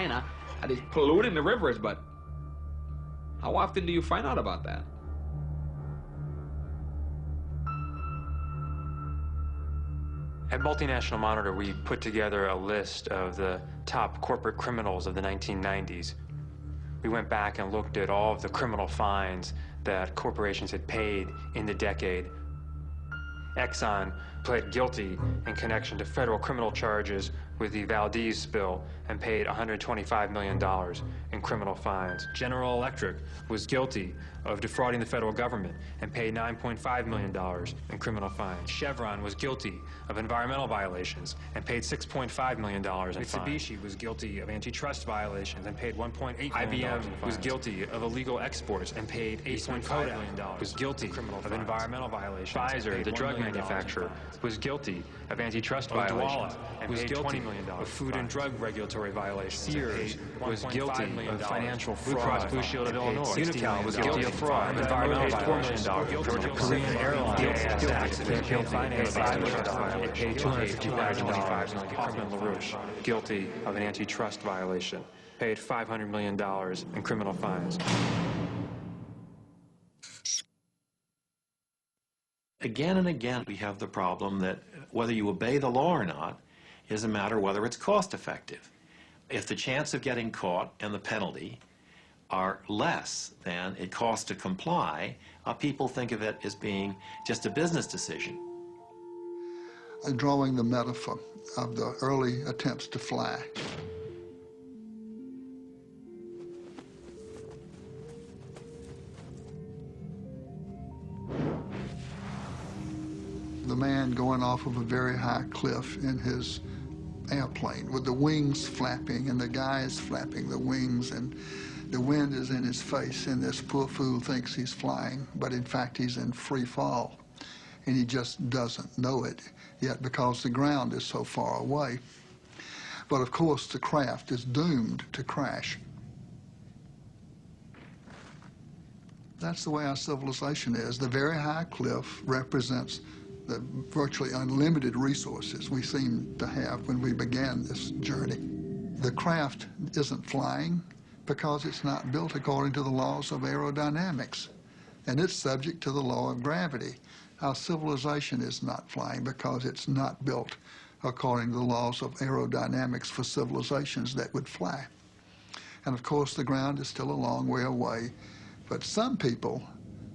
China that is polluting the rivers, but how often do you find out about that? At Multinational Monitor, we put together a list of the top corporate criminals of the 1990s. We went back and looked at all of the criminal fines that corporations had paid in the decade. Exxon pled guilty in connection to federal criminal charges with the Valdez spill and paid $125 million in criminal fines. General Electric was guilty of defrauding the federal government and paid $9.5 million in criminal fines. Chevron was guilty of environmental violations and paid $6.5 million in fines. Mitsubishi was guilty of antitrust violations and paid $1.8 million. IBM was guilty of illegal exports and paid $8.5 million. Was guilty of environmental violations. Pfizer, the drug manufacturer, was guilty of antitrust violations and paid $20 million. Of food and drug regulatory violations. Sears was guilty of financial fraud. Blue Cross Blue Shield of Illinois. Unical was guilty of fraud and environmental violations. Korean Airlines paid $5 million. It paid $255 million. Hoffman LaRouche, guilty of an antitrust violation, paid $500 million in criminal fines. Again and again, we have the problem that whether you obey the law or not is a matter of whether it's cost effective. If the chance of getting caught and the penalty are less than it costs to comply, people think of it as being just a business decision. Drawing the metaphor of the early attempts to fly. The man going off of a very high cliff in his airplane with the wings flapping, and the guy is flapping the wings, and the wind is in his face, and this poor fool thinks he's flying, but in fact he's in free fall, and he just doesn't know it yet because the ground is so far away. But of course the craft is doomed to crash. That's the way our civilization is. The very high cliff represents the virtually unlimited resources we seem to have when we began this journey. The craft isn't flying because it's not built according to the laws of aerodynamics, and it's subject to the law of gravity. Our civilization is not flying because it's not built according to the laws of aerodynamics for civilizations that would fly. And of course, the ground is still a long way away, but some people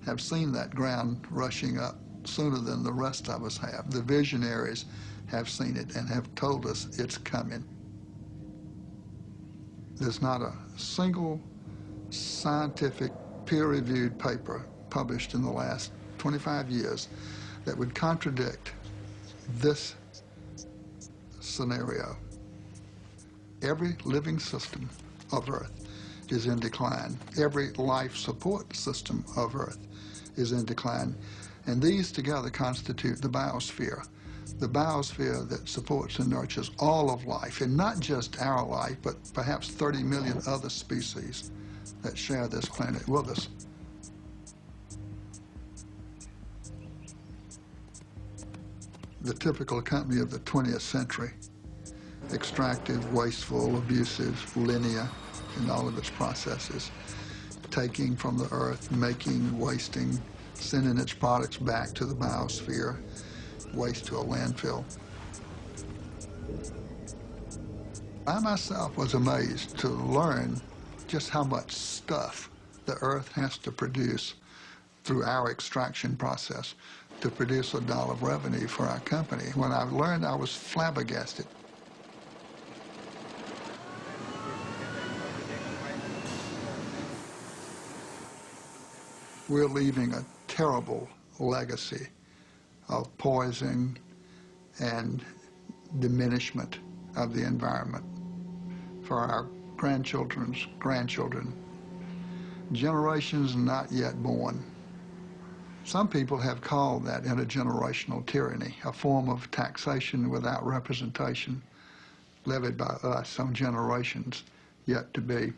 have seen that ground rushing up sooner than the rest of us have. The visionaries have seen it and have told us it's coming. There's not a single scientific peer-reviewed paper published in the last 25 years that would contradict this scenario. Every living system of Earth is in decline. Every life support system of Earth is in decline. And these together constitute the biosphere that supports and nurtures all of life, and not just our life, but perhaps 30 million other species that share this planet with us. The typical company of the 20th century, extractive, wasteful, abusive, linear in all of its processes, taking from the earth, making, wasting, sending its products back to the biosphere, waste to a landfill. I myself was amazed to learn just how much stuff the earth has to produce through our extraction process to produce $1 of revenue for our company. When I learned, I was flabbergasted. We're leaving a terrible legacy of poison and diminishment of the environment for our grandchildren's grandchildren, generations not yet born. Some people have called that intergenerational tyranny, a form of taxation without representation levied by us on generations yet to be.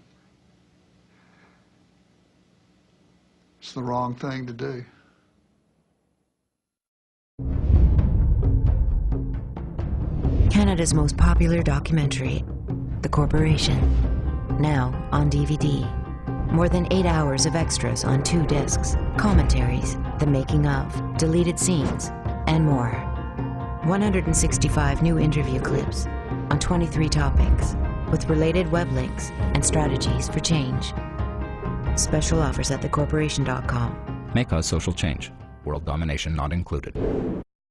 It's the wrong thing to do. Canada's most popular documentary, The Corporation. now on DVD. More than 8 hours of extras on 2 discs, commentaries, the making of, deleted scenes, and more. 165 new interview clips on 23 topics, with related web links and strategies for change. Special offers at thecorporation.com. May cause social change. World domination not included.